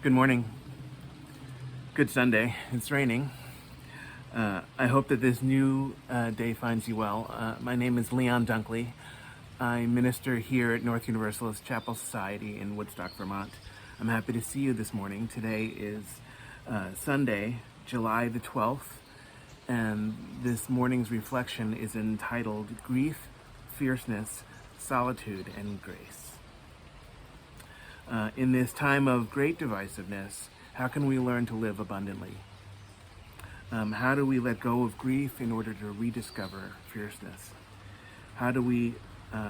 Good morning. Good Sunday. It's raining. I hope that this new day finds you well. My name is Leon Dunkley. I minister here at North Universalist Chapel Society in Woodstock, Vermont. I'm happy to see you this morning. Today is Sunday, July the 12th, and this morning's reflection is entitled Grief, Fierceness, Solitude, and Grace. In this time of great divisiveness, how can we learn to live abundantly? How do we let go of grief in order to rediscover fierceness? How do we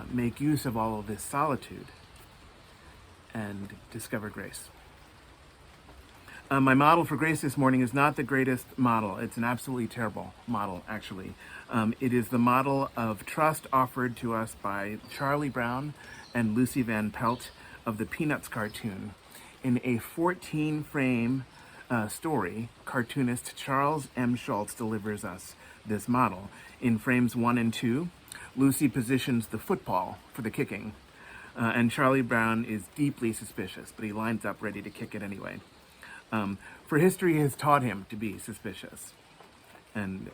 make use of all of this solitude and discover grace? My model for grace this morning is not the greatest model. It's an absolutely terrible model, actually. It is the model of trust offered to us by Charlie Brown and Lucy Van Pelt of the Peanuts cartoon. In a 14-frame story, cartoonist Charles M. Schulz delivers us this model. In frames 1 and 2, Lucy positions the football for the kicking, and Charlie Brown is deeply suspicious, but he lines up ready to kick it anyway. For history has taught him to be suspicious. And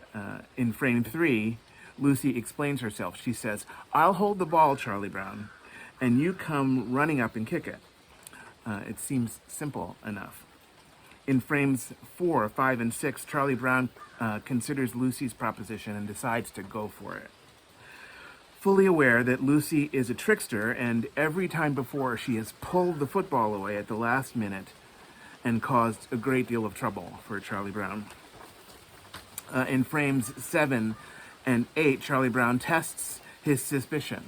in frame 3, Lucy explains herself. She says, "I'll hold the ball, Charlie Brown, and you come running up and kick it." It seems simple enough. In frames 4, 5, and 6, Charlie Brown considers Lucy's proposition and decides to go for it. Fully aware that Lucy is a trickster, and every time before she has pulled the football away at the last minute and caused a great deal of trouble for Charlie Brown. In frames 7 and 8, Charlie Brown tests his suspicion.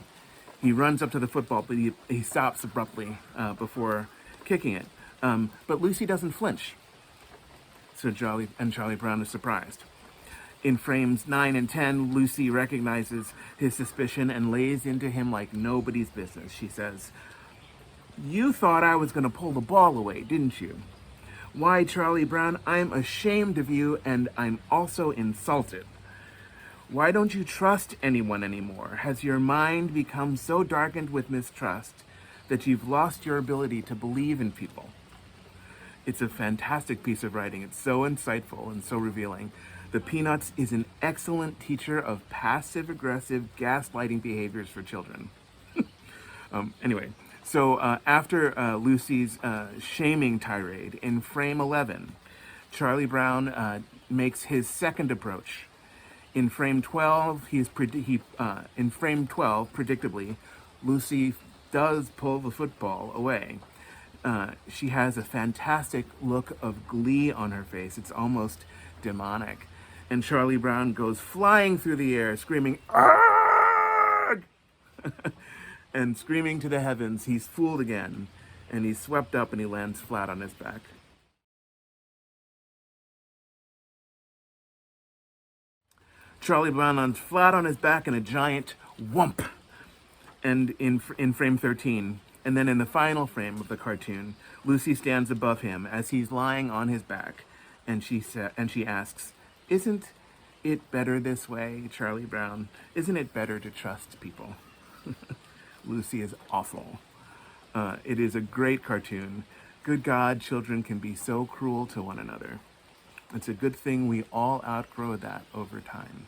He runs up to the football, but he stops abruptly before kicking it. But Lucy doesn't flinch. So Charlie Brown is surprised. In frames 9 and 10, Lucy recognizes his suspicion and lays into him like nobody's business. She says, "You thought I was going to pull the ball away, didn't you? Why, Charlie Brown, I'm ashamed of you, and I'm also insulted. Why don't you trust anyone anymore? Has your mind become so darkened with mistrust that you've lost your ability to believe in people?" It's a fantastic piece of writing. It's so insightful and so revealing. The Peanuts is an excellent teacher of passive-aggressive gaslighting behaviors for children. Anyway, so after Lucy's shaming tirade, in frame 11, Charlie Brown makes his second approach. In frame 12, predictably, Lucy does pull the football away. She has a fantastic look of glee on her face. It's almost demonic. And Charlie Brown goes flying through the air, screaming, "Argh!" and screaming to the heavens. He's fooled again, and he's swept up and he lands flat on his back. Charlie Brown lands flat on his back in a giant whump. And in frame 13, and then in the final frame of the cartoon, Lucy stands above him as he's lying on his back, and she asks, "Isn't it better this way, Charlie Brown? Isn't it better to trust people?" Lucy is awful. It is a great cartoon. Good God, children can be so cruel to one another. It's a good thing we all outgrow that over time.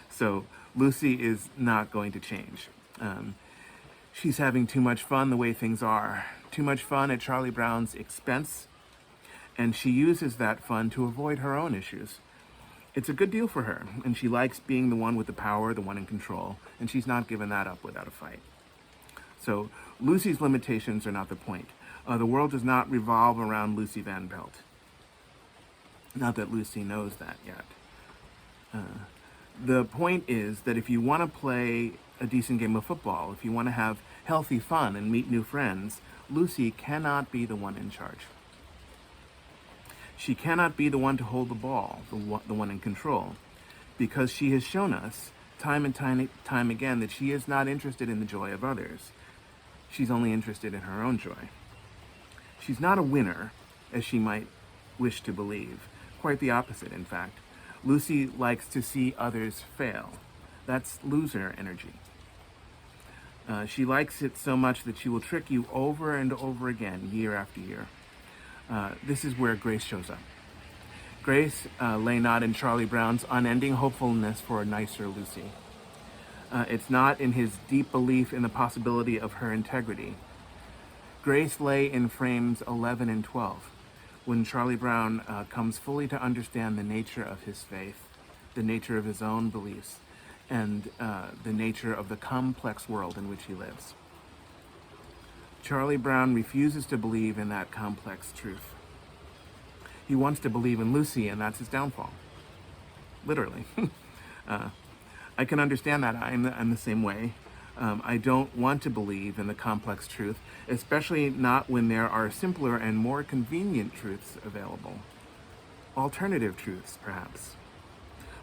So Lucy is not going to change. She's having too much fun the way things are. Too much fun at Charlie Brown's expense. And she uses that fun to avoid her own issues. It's a good deal for her, and she likes being the one with the power, the one in control, and she's not giving that up without a fight. So Lucy's limitations are not the point. The world does not revolve around Lucy Van Pelt. Not that Lucy knows that yet. The point is that if you want to play a decent game of football, if you want to have healthy fun and meet new friends, Lucy cannot be the one in charge. She cannot be the one to hold the ball, the one in control, because she has shown us time and time again that she is not interested in the joy of others. She's only interested in her own joy. She's not a winner, as she might wish to believe. Quite the opposite, in fact. Lucy likes to see others fail. That's loser energy. She likes it so much that she will trick you over and over again, year after year. This is where Grace shows up. Grace lay not in Charlie Brown's unending hopefulness for a nicer Lucy. It's not in his deep belief in the possibility of her integrity. Grace lay in frames 11 and 12, when Charlie Brown comes fully to understand the nature of his faith, the nature of his own beliefs, and the nature of the complex world in which he lives. Charlie Brown refuses to believe in that complex truth. He wants to believe in Lucy, and that's his downfall. Literally. I can understand that. I'm the same way. I don't want to believe in the complex truth, especially not when there are simpler and more convenient truths available. Alternative truths, perhaps.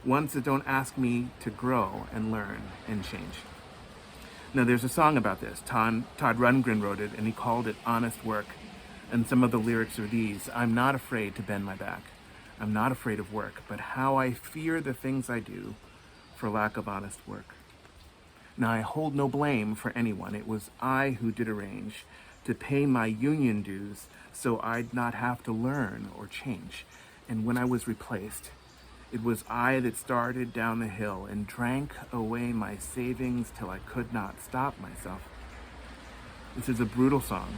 Ones that don't ask me to grow and learn and change. Now, there's a song about this. Todd Rundgren wrote it, and he called it Honest Work. And some of the lyrics are these: I'm not afraid to bend my back. I'm not afraid of work, but how I fear the things I do for lack of honest work. Now, I hold no blame for anyone. It was I who did arrange to pay my union dues so I'd not have to learn or change. And when I was replaced, it was I that started down the hill and drank away my savings till I could not stop myself. This is a brutal song,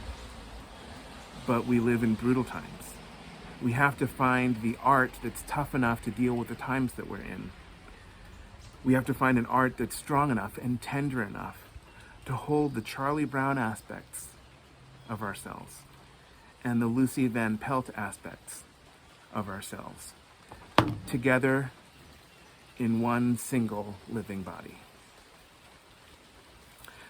but we live in brutal times. We have to find the art that's tough enough to deal with the times that we're in. We have to find an art that's strong enough and tender enough to hold the Charlie Brown aspects of ourselves and the Lucy Van Pelt aspects of ourselves together in one single living body.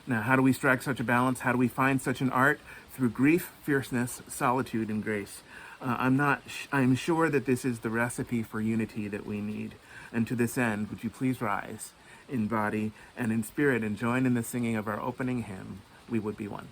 Now, how do we strike such a balance? How do we find such an art? Through grief, fierceness, solitude, and grace. I'm sure that this is the recipe for unity that we need. And to this end, would you please rise in body and in spirit and join in the singing of our opening hymn, We Would Be One.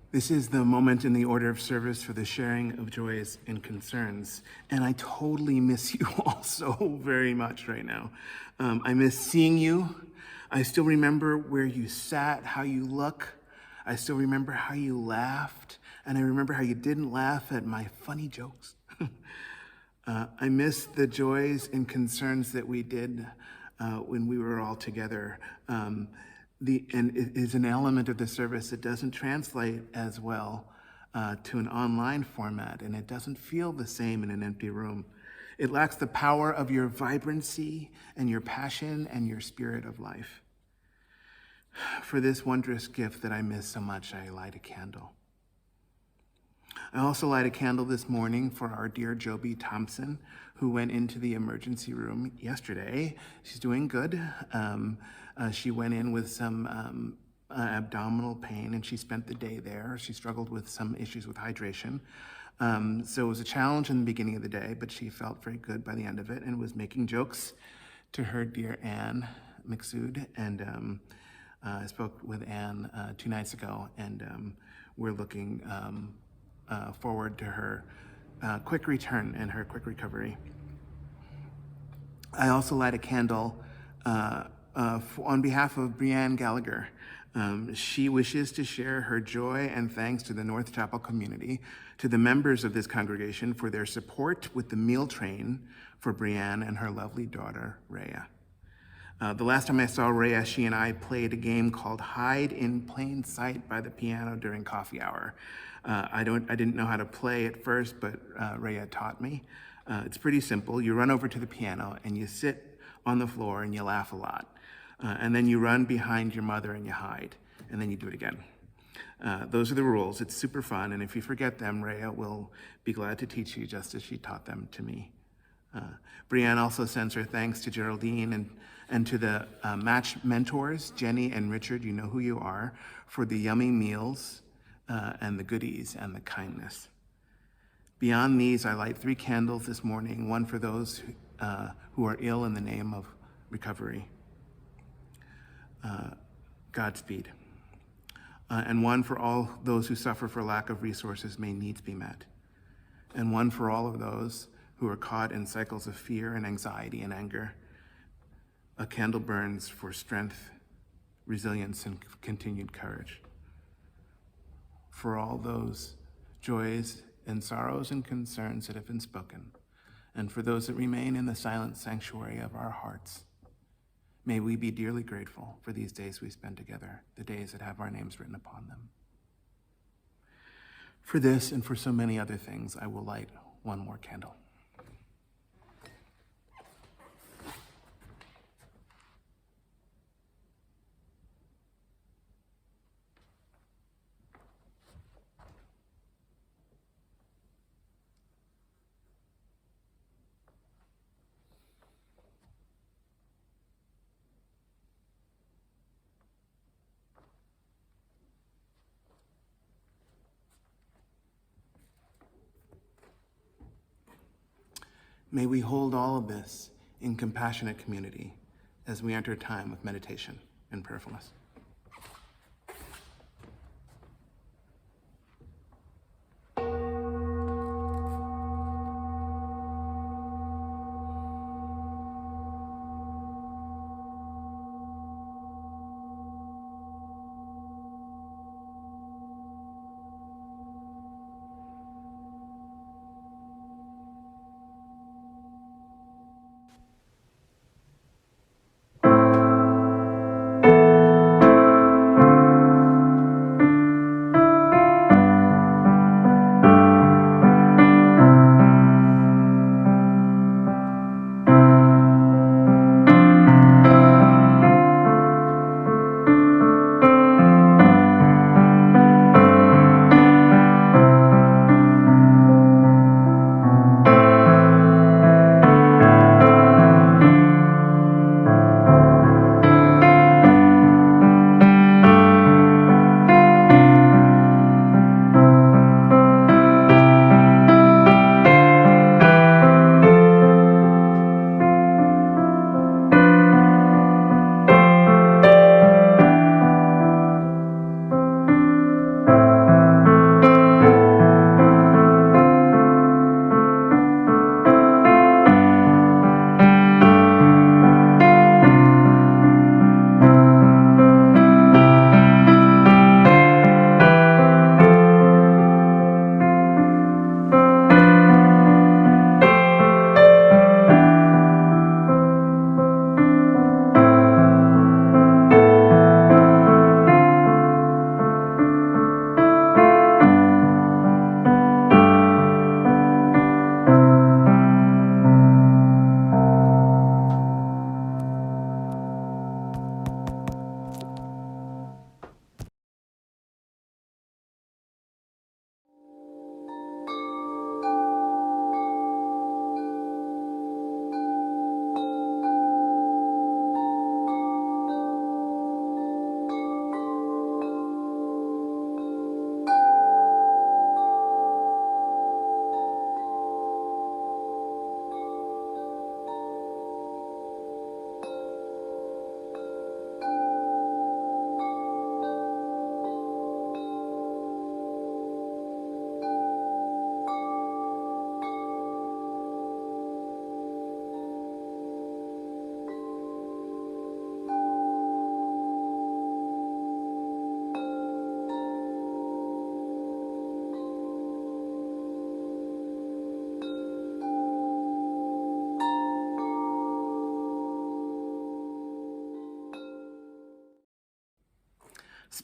This is the moment in the order of service for the sharing of joys and concerns. And I totally miss you all so very much right now. I miss seeing you. I still remember where you sat, how you look. I still remember how you laughed. And I remember how you didn't laugh at my funny jokes. I miss the joys and concerns that we did when we were all together. And it is an element of the service that doesn't translate as well to an online format, and it doesn't feel the same in an empty room. It lacks the power of your vibrancy and your passion and your spirit of life. For this wondrous gift that I miss so much, I light a candle. I also light a candle this morning for our dear Joby Thompson, who went into the emergency room yesterday. She's doing good. She went in with some abdominal pain, and she spent the day there. She struggled with some issues with hydration. So it was a challenge in the beginning of the day, but she felt very good by the end of it and was making jokes to her dear Anne McSood. And I spoke with Anne 2 nights ago, and we're looking forward to her quick return and her quick recovery. I also light a candle on behalf of Brianne Gallagher. She wishes to share her joy and thanks to the North Chapel community, to the members of this congregation for their support with the meal train for Brianne and her lovely daughter, Rhea. The last time I saw Rhea, she and I played a game called Hide in Plain Sight by the piano during coffee hour. I didn't know how to play at first, but Rhea taught me. It's pretty simple. You run over to the piano and you sit on the floor and you laugh a lot. And then you run behind your mother and you hide, and then you do it again. Those are the rules. It's super fun, and if you forget them, Rhea will be glad to teach you just as she taught them to me. Brianne also sends her thanks to Geraldine and to the match mentors, Jenny and Richard, you know who you are, for the yummy meals and the goodies and the kindness. Beyond these, I light 3 candles this morning, one for those who are ill in the name of recovery, Godspeed, and one for all those who suffer for lack of resources, may needs be met, and one for all of those who are caught in cycles of fear and anxiety and anger. A candle burns for strength, resilience, and continued courage. For all those joys and sorrows and concerns that have been spoken, and for those that remain in the silent sanctuary of our hearts, may we be dearly grateful for these days we spend together, the days that have our names written upon them. For this and for so many other things, I will light one more candle. May we hold all of this in compassionate community as we enter time of meditation and prayerfulness.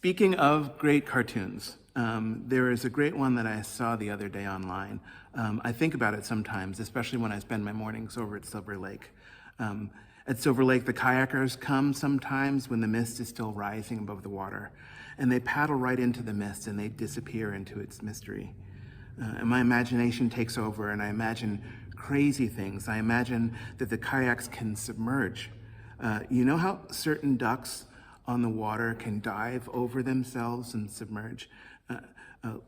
Speaking of great cartoons, there is a great one that I saw the other day online. I think about it sometimes, especially when I spend my mornings over at Silver Lake. At Silver Lake, the kayakers come sometimes when the mist is still rising above the water, and they paddle right into the mist and they disappear into its mystery. And my imagination takes over, and I imagine crazy things. I imagine that the kayaks can submerge. You know how certain ducks on the water can dive over themselves and submerge?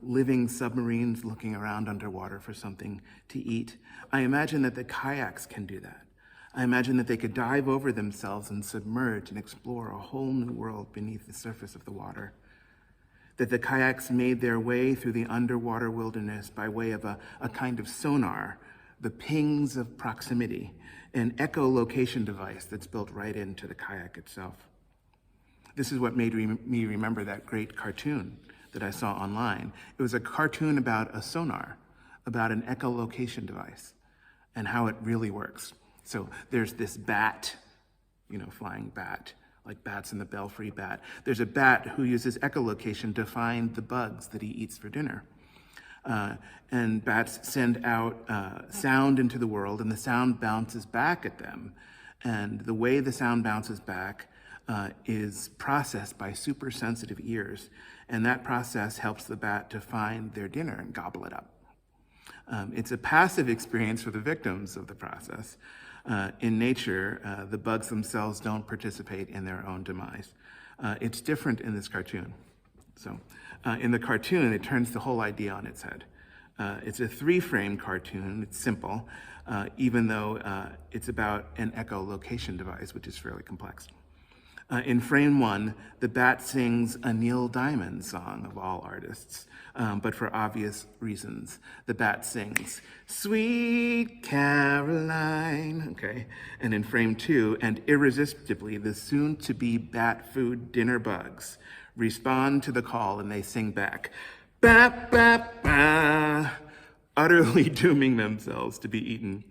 Living submarines looking around underwater for something to eat. I imagine that the kayaks can do that. I imagine that they could dive over themselves and submerge and explore a whole new world beneath the surface of the water. That the kayaks made their way through the underwater wilderness by way of a kind of sonar, the pings of proximity, an echolocation device that's built right into the kayak itself. This is what made me remember that great cartoon that I saw online. It was a cartoon about a sonar, about an echolocation device, and how it really works. So there's this bat, flying bat, like bats in the Belfry bat. There's a bat who uses echolocation to find the bugs that he eats for dinner. And bats send out sound into the world, and the sound bounces back at them. And the way the sound bounces back is processed by super sensitive ears. And that process helps the bat to find their dinner and gobble it up. It's a passive experience for the victims of the process. In nature, the bugs themselves don't participate in their own demise. It's different in this cartoon. So in the cartoon, it turns the whole idea on its head. It's a 3-frame cartoon. It's simple, even though it's about an echolocation device, which is fairly complex. In frame 1, the bat sings a Neil Diamond song of all artists, but for obvious reasons. The bat sings, "Sweet Caroline," okay? And in frame 2, and irresistibly, the soon-to-be bat food dinner bugs respond to the call and they sing back, "Ba, ba, ba," utterly dooming themselves to be eaten.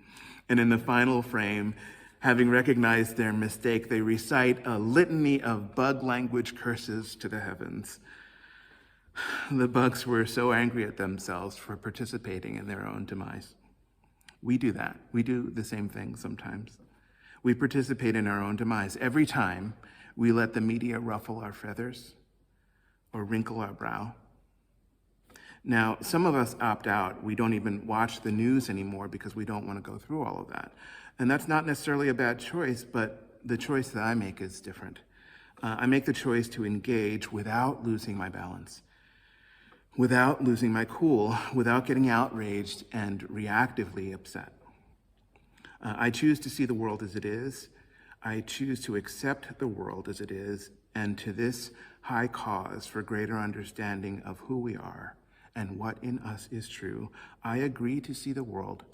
And in the final frame, having recognized their mistake, they recite a litany of bug language curses to the heavens. The bugs were so angry at themselves for participating in their own demise. We do that. We do the same thing sometimes. We participate in our own demise every time we let the media ruffle our feathers or wrinkle our brow. Now, some of us opt out. We don't even watch the news anymore because we don't want to go through all of that. And that's not necessarily a bad choice, but the choice that I make is different. I make the choice to engage without losing my balance, without losing my cool, without getting outraged and reactively upset. I choose to see the world as it is. I choose to accept the world as it is, and to this high cause for greater understanding of who we are and what in us is true, I agree to see the world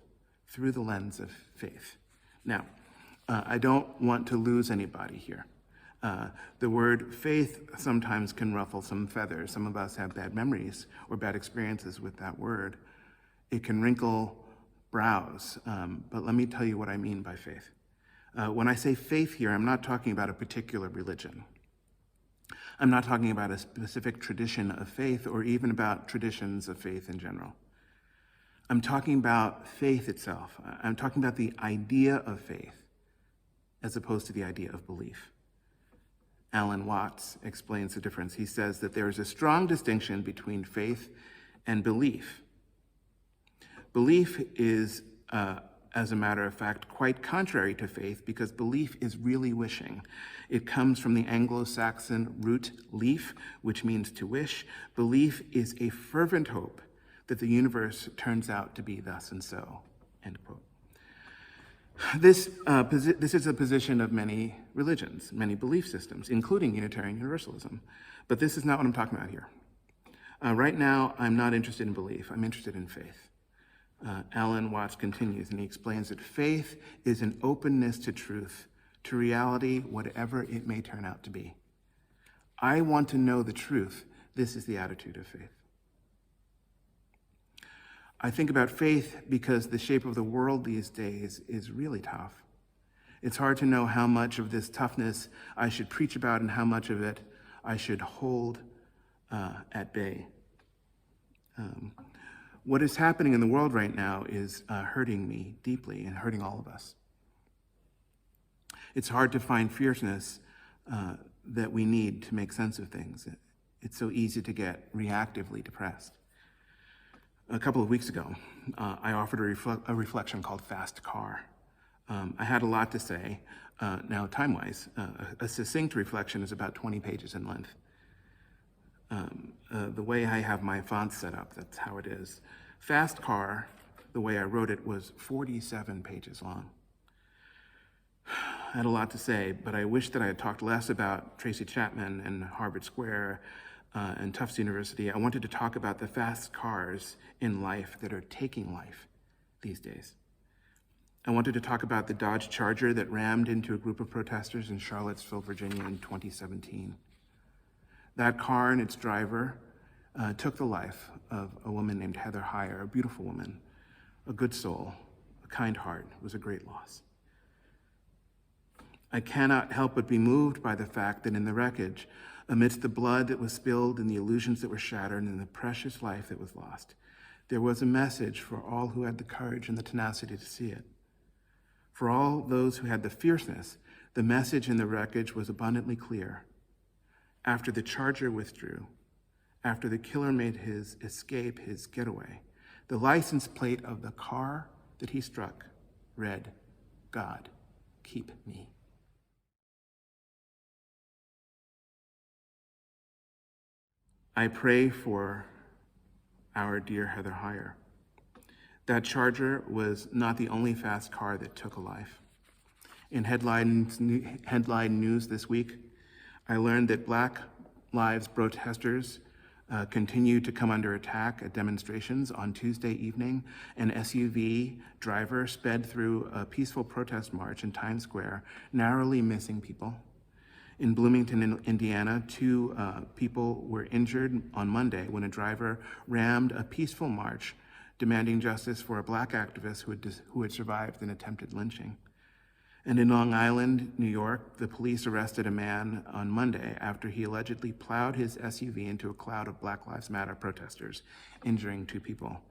through the lens of faith. Now, I don't want to lose anybody here. The word faith sometimes can ruffle some feathers. Some of us have bad memories or bad experiences with that word. It can wrinkle brows, but let me tell you what I mean by faith. When I say faith here, I'm not talking about a particular religion. I'm not talking about a specific tradition of faith or even about traditions of faith in general. I'm talking about faith itself. I'm talking about the idea of faith as opposed to the idea of belief. Alan Watts explains the difference. He says that there is a strong distinction between faith and belief. Belief is, as a matter of fact, quite contrary to faith because belief is really wishing. It comes from the Anglo-Saxon root leaf, which means to wish. Belief is a fervent hope that the universe turns out to be thus and so, end quote. This is a position of many religions, many belief systems, including Unitarian Universalism. But this is not what I'm talking about here. Right now, I'm not interested in belief. I'm interested in faith. Alan Watts continues, and he explains that faith is an openness to truth, to reality, whatever it may turn out to be. I want to know the truth. This is the attitude of faith. I think about faith because the shape of the world these days is really tough. It's hard to know how much of this toughness I should preach about and how much of it I should hold at bay. What is happening in the world right now is hurting me deeply and hurting all of us. It's hard to find fierceness that we need to make sense of things. It's so easy to get reactively depressed. A couple of weeks ago, I offered a reflection called Fast Car. I had a lot to say. Now, time-wise, a succinct reflection is about 20 pages in length. The way I have my fonts set up, that's how it is. Fast Car, the way I wrote it, was 47 pages long. I had a lot to say, but I wish that I had talked less about Tracy Chapman and Harvard Square and Tufts University. I wanted to talk about the fast cars in life that are taking life these days. I wanted to talk about the Dodge Charger that rammed into a group of protesters in Charlottesville, Virginia in 2017. That car and its driver took the life of a woman named Heather Heyer, a beautiful woman, a good soul, a kind heart. It was a great loss. I cannot help but be moved by the fact that in the wreckage, amidst the blood that was spilled and the illusions that were shattered and the precious life that was lost, there was a message for all who had the courage and the tenacity to see it. For all those who had the fierceness, the message in the wreckage was abundantly clear. After the Charger withdrew, after the killer made his escape, his getaway, the license plate of the car that he struck read, "God, keep me." I pray for our dear Heather Heyer. That Charger was not the only fast car that took a life. In headline news this week, I learned that Black Lives protesters continue to come under attack at demonstrations. On Tuesday evening, an SUV driver sped through a peaceful protest march in Times Square, narrowly missing people. In Bloomington, Indiana, 2 people were injured on Monday when a driver rammed a peaceful march demanding justice for a Black activist who had survived an attempted lynching. And in Long Island, New York, the police arrested a man on Monday after he allegedly plowed his SUV into a cloud of Black Lives Matter protesters, injuring 2 people.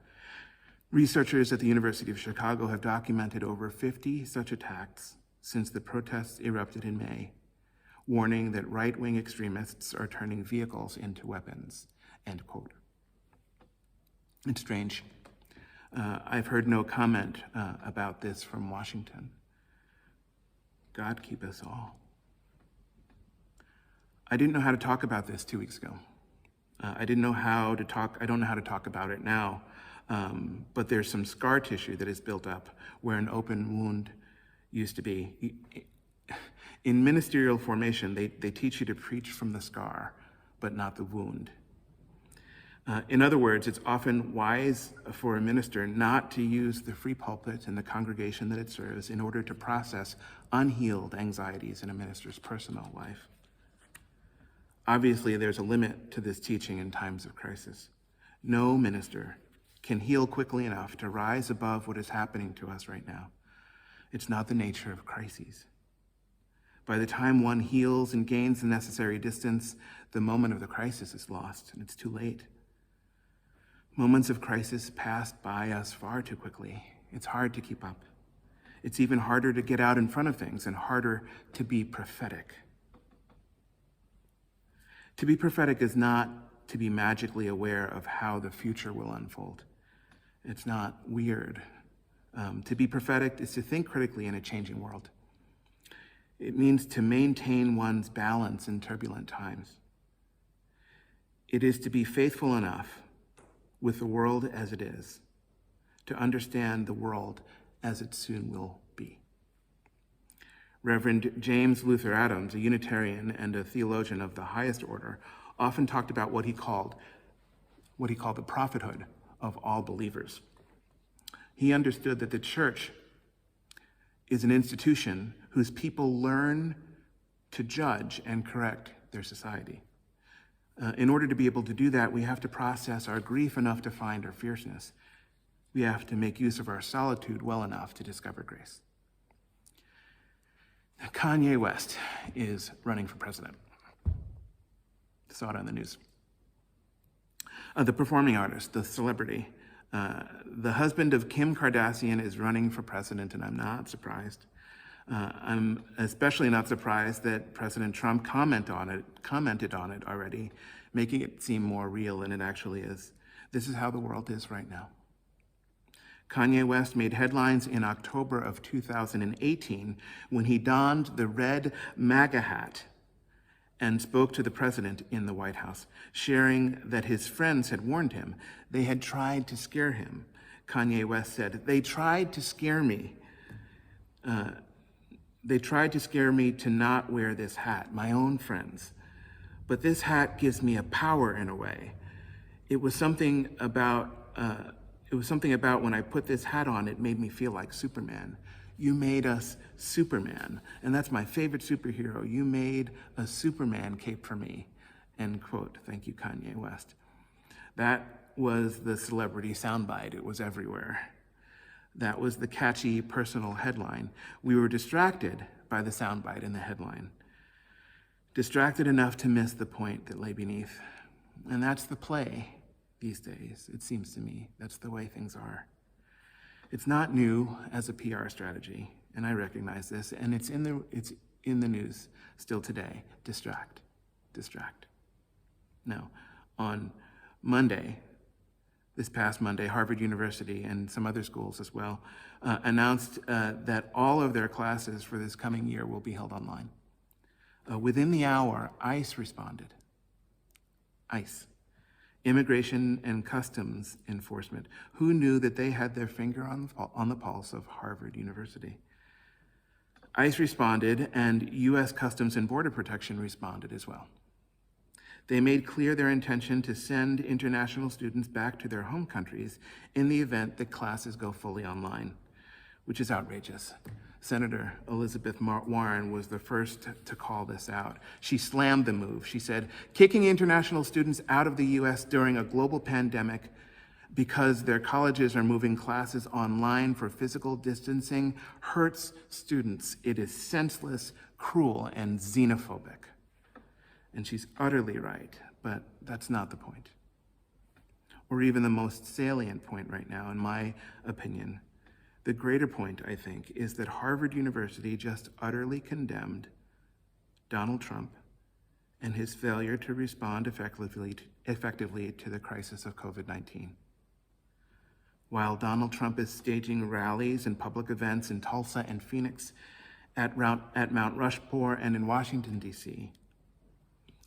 Researchers at the University of Chicago have documented over 50 such attacks since the protests erupted in May, warning that right-wing extremists are turning vehicles into weapons, end quote. It's strange. I've heard no comment about this from Washington. God keep us all. I didn't know how to talk about this 2 weeks ago. I don't know how to talk about it now, but there's some scar tissue that is built up where an open wound used to be. In ministerial formation, they teach you to preach from the scar, but not the wound. In other words, it's often wise for a minister not to use the free pulpit and the congregation that it serves in order to process unhealed anxieties in a minister's personal life. Obviously, there's a limit to this teaching in times of crisis. No minister can heal quickly enough to rise above what is happening to us right now. It's not the nature of crises. By the time one heals and gains the necessary distance, the moment of the crisis is lost, and it's too late. Moments of crisis pass by us far too quickly. It's hard to keep up. It's even harder to get out in front of things and harder to be prophetic. To be prophetic is not to be magically aware of how the future will unfold. It's not weird. To be prophetic is to think critically in a changing world. It means to maintain one's balance in turbulent times. It is to be faithful enough with the world as it is, to understand the world as it soon will be. Reverend James Luther Adams, a Unitarian and a theologian of the highest order, often talked about what he called the prophethood of all believers. He understood that the church is an institution whose people learn to judge and correct their society. In order to be able to do that, we have to process our grief enough to find our fierceness. We have to make use of our solitude well enough to discover grace. Kanye West is running for president. Saw it on the news. The performing artist, the celebrity. The husband of Kim Kardashian is running for president, and I'm not surprised. I'm especially not surprised that President Trump commented on it already, making it seem more real than it actually is. This is how the world is right now. Kanye West made headlines in October of 2018 when he donned the red MAGA hat and spoke to the president in the White House, sharing that his friends had warned him. They had tried to scare him. Kanye West said, "They tried to scare me. They tried to scare me to not wear this hat, my own friends. But this hat gives me a power in a way. It was something about when I put this hat on, it made me feel like Superman. You made us Superman, and that's my favorite superhero. You made a Superman cape for me," end quote. Thank you, Kanye West. That was the celebrity soundbite. It was everywhere. That was the catchy personal headline. We were distracted by the soundbite in the headline. Distracted enough to miss the point that lay beneath. And that's the play these days, it seems to me. That's the way things are. It's not new as a PR strategy, and I recognize this, and it's in the news still today. Distract. Now, on Monday, this past Monday, Harvard University and some other schools as well announced that all of their classes for this coming year will be held online. Within the hour, ICE responded. ICE, Immigration and Customs Enforcement. Who knew that they had their finger on the pulse of Harvard University? ICE responded, and U.S. Customs and Border Protection responded as well. They made clear their intention to send international students back to their home countries in the event that classes go fully online, which is outrageous. Senator Elizabeth Warren was the first to call this out. She slammed the move. She said, "Kicking international students out of the U.S. during a global pandemic because their colleges are moving classes online for physical distancing hurts students. It is senseless, cruel, and xenophobic." And she's utterly right, but that's not the point. Or even the most salient point right now, in my opinion. The greater point, I think, is that Harvard University just utterly condemned Donald Trump and his failure to respond effectively to the crisis of COVID-19. While Donald Trump is staging rallies and public events in Tulsa and Phoenix, at Mount Rushmore and in Washington, D.C.,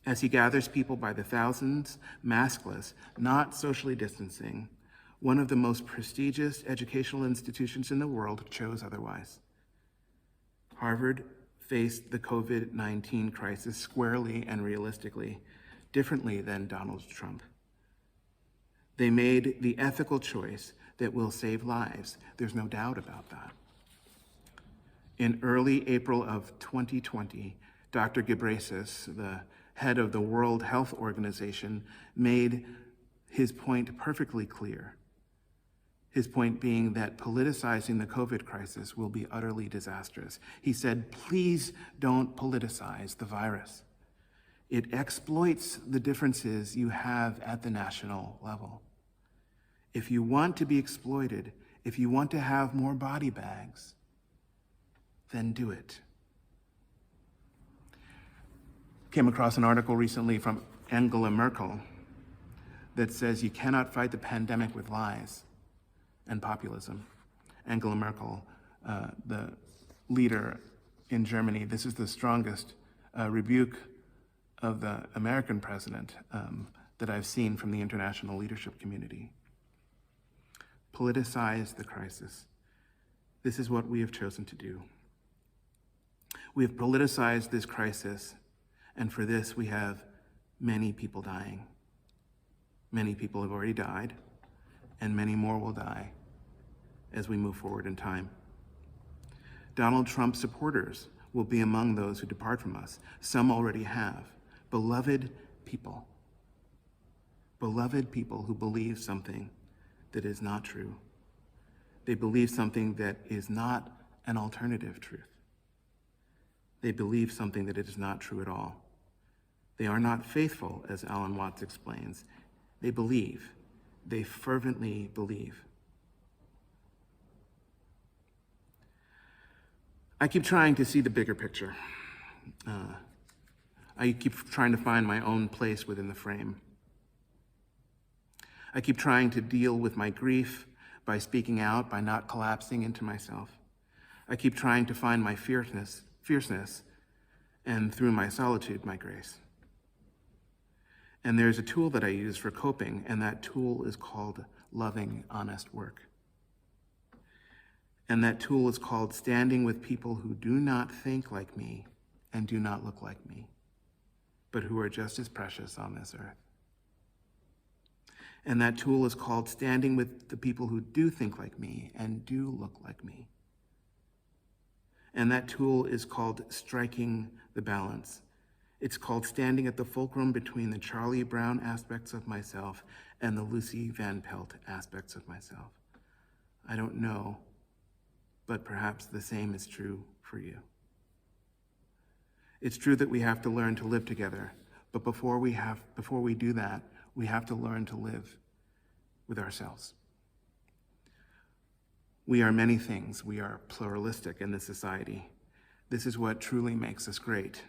as he gathers people by the thousands, maskless, not socially distancing, one of the most prestigious educational institutions in the world chose otherwise. Harvard faced the COVID-19 crisis squarely and realistically, differently than Donald Trump. They made the ethical choice that will save lives. There's no doubt about that. In early April of 2020, Dr. Ghebreyesus, the head of the World Health Organization, made his point perfectly clear. His point being that politicizing the COVID crisis will be utterly disastrous. He said, "Please don't politicize the virus. It exploits the differences you have at the national level. If you want to be exploited, if you want to have more body bags, then do it." Came across an article recently from Angela Merkel that says you cannot fight the pandemic with lies and populism. Angela Merkel, the leader in Germany, this is the strongest rebuke of the American president that I've seen from the international leadership community. Politicize the crisis. This is what we have chosen to do. We have politicized this crisis, and for this we have many people dying. Many people have already died, and many more will die as we move forward in time. Donald Trump supporters will be among those who depart from us. Some already have. Beloved people who believe something that is not true. They believe something that is not an alternative truth. They believe something that is not true at all. They are not faithful, as Alan Watts explains. They believe. They fervently believe. I keep trying to see the bigger picture. I keep trying to find my own place within the frame. I keep trying to deal with my grief by speaking out, by not collapsing into myself. I keep trying to find my fierceness, and through my solitude, my grace. And there's a tool that I use for coping, and that tool is called loving, honest work. And that tool is called standing with people who do not think like me and do not look like me, but who are just as precious on this earth. And that tool is called standing with the people who do think like me and do look like me. And that tool is called striking the balance. It's called standing at the fulcrum between the Charlie Brown aspects of myself and the Lucy Van Pelt aspects of myself. I don't know, but perhaps the same is true for you. It's true that we have to learn to live together, but before we do that, we have to learn to live with ourselves. We are many things. We are pluralistic in this society. This is what truly makes us great.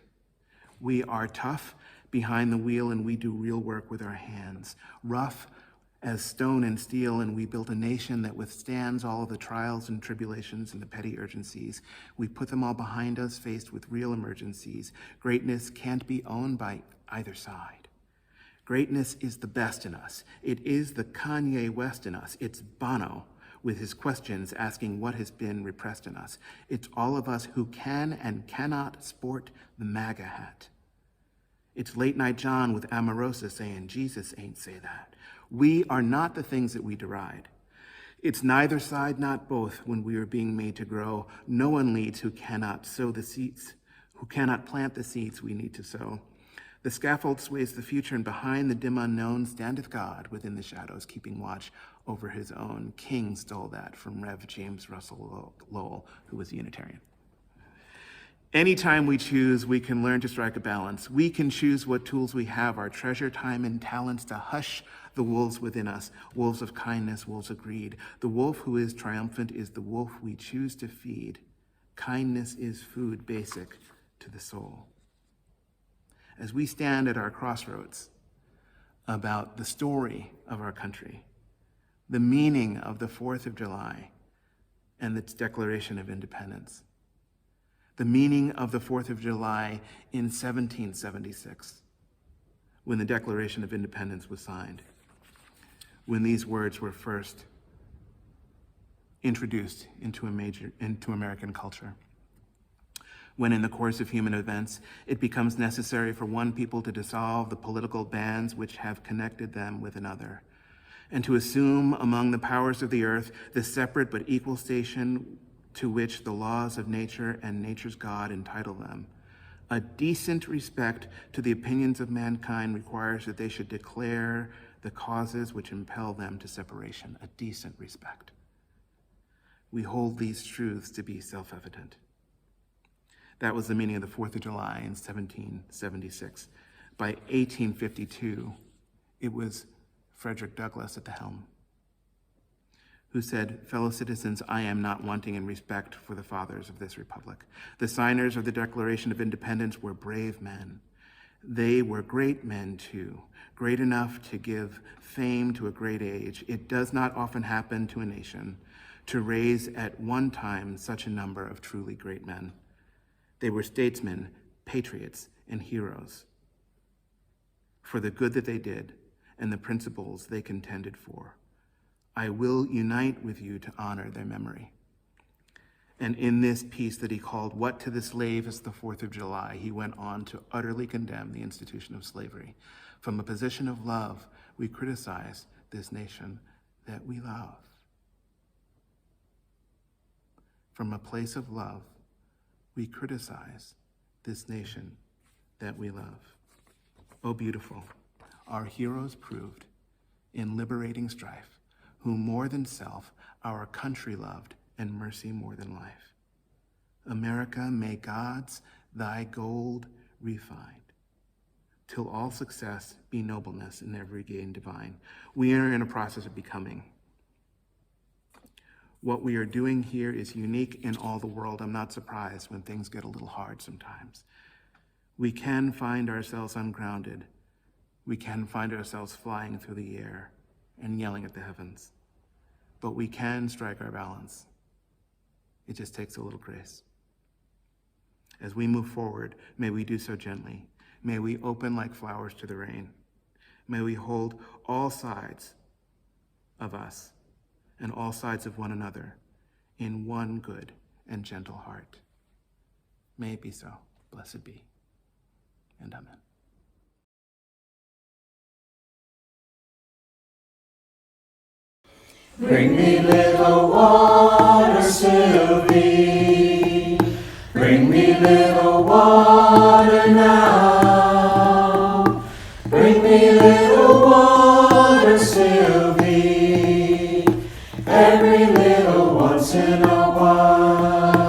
We are tough behind the wheel, and we do real work with our hands. Rough as stone and steel, and we build a nation that withstands all of the trials and tribulations and the petty urgencies. We put them all behind us, faced with real emergencies. Greatness can't be owned by either side. Greatness is the best in us. It is the Kanye West in us. It's Bono with his questions asking what has been repressed in us. It's all of us who can and cannot sport the MAGA hat. It's Late Night John with Amorosa saying, Jesus ain't say that. We are not the things that we deride. It's neither side, not both, when we are being made to grow. No one leads who cannot sow the seeds, who cannot plant the seeds we need to sow. The scaffold sways the future, and behind the dim unknown standeth God within the shadows, keeping watch over his own. King stole that from Rev. James Russell Lowell, who was a Unitarian. Anytime we choose, we can learn to strike a balance. We can choose what tools we have, our treasure, time, and talents to hush the wolves within us, wolves of kindness, wolves of greed. The wolf who is triumphant is the wolf we choose to feed. Kindness is food basic to the soul. As we stand at our crossroads about the story of our country, the meaning of the 4th of July and its Declaration of Independence, the meaning of the 4th of July in 1776, when the Declaration of Independence was signed, when these words were first introduced into American culture. When in the course of human events, it becomes necessary for one people to dissolve the political bands which have connected them with another, and to assume among the powers of the earth the separate but equal station to which the laws of nature and nature's God entitle them. A decent respect to the opinions of mankind requires that they should declare the causes which impel them to separation. A decent respect. We hold these truths to be self-evident. That was the meaning of the 4th of July in 1776. By 1852, it was Frederick Douglass at the helm, who said, fellow citizens, I am not wanting in respect for the fathers of this republic. The signers of the Declaration of Independence were brave men. They were great men too, great enough to give fame to a great age. It does not often happen to a nation to raise at one time such a number of truly great men. They were statesmen, patriots, and heroes for the good that they did and the principles they contended for. I will unite with you to honor their memory. And in this piece that he called, What to the Slave is the 4th of July, he went on to utterly condemn the institution of slavery. From a position of love, we criticize this nation that we love. From a place of love, we criticize this nation that we love. Oh, beautiful, our heroes proved in liberating strife, who more than self, our country loved, and mercy more than life. America, may God's thy gold refined, till all success be nobleness in every gain divine. We are in a process of becoming. What we are doing here is unique in all the world. I'm not surprised when things get a little hard sometimes. We can find ourselves ungrounded. We can find ourselves flying through the air and yelling at the heavens. But we can strike our balance. It just takes a little grace. As we move forward, may we do so gently. May we open like flowers to the rain. May we hold all sides of us and all sides of one another in one good and gentle heart. May it be so. Blessed be. And amen. Bring me little water, Sylvie. Bring me little water now. Bring me little water, Sylvie. Every little once in a while.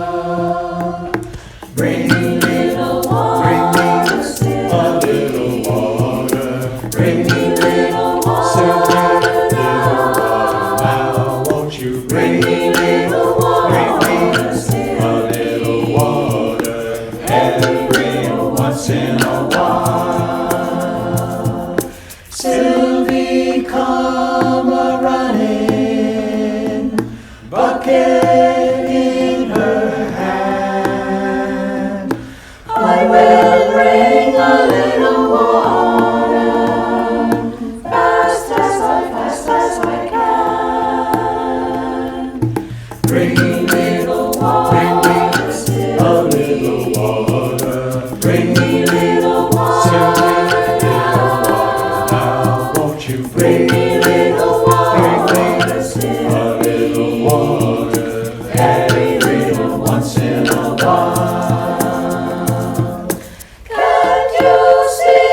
Bring me little water, Sylvie. A little water. Bring me little water. Bring me little water, a little water, every once in a while. Sylvie, come a-running, bucket in her hand. I will bring a little water, fast as I can. Bring me little water, a little water. Bring me little water, now. Won't you bring me little water, a little water, every little once in a while. Can't you see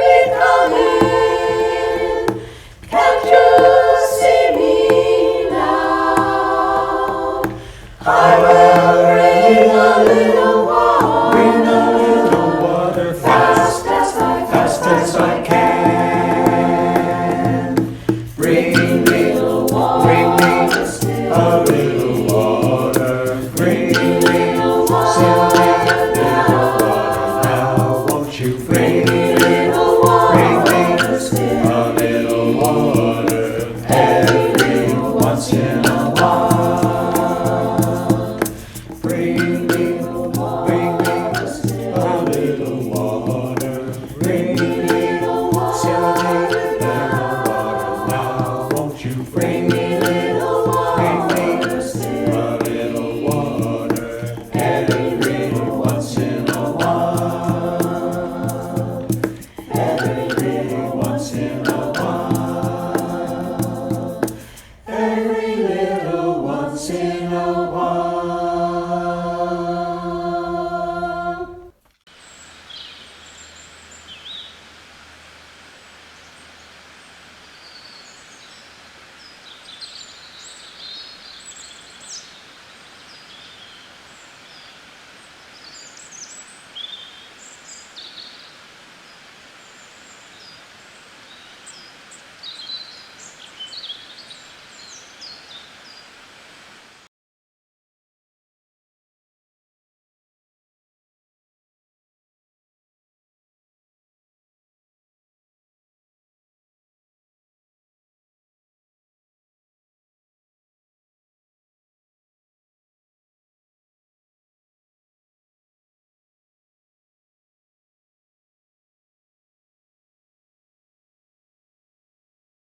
me coming? Can't you see me now? I will bring a little water, fast as I can. Bring me a little water. Bring me little water now. Won't you bring me a little water, every once in a while. Bring me a little water. Bring me little water now. Won't you bring me little water?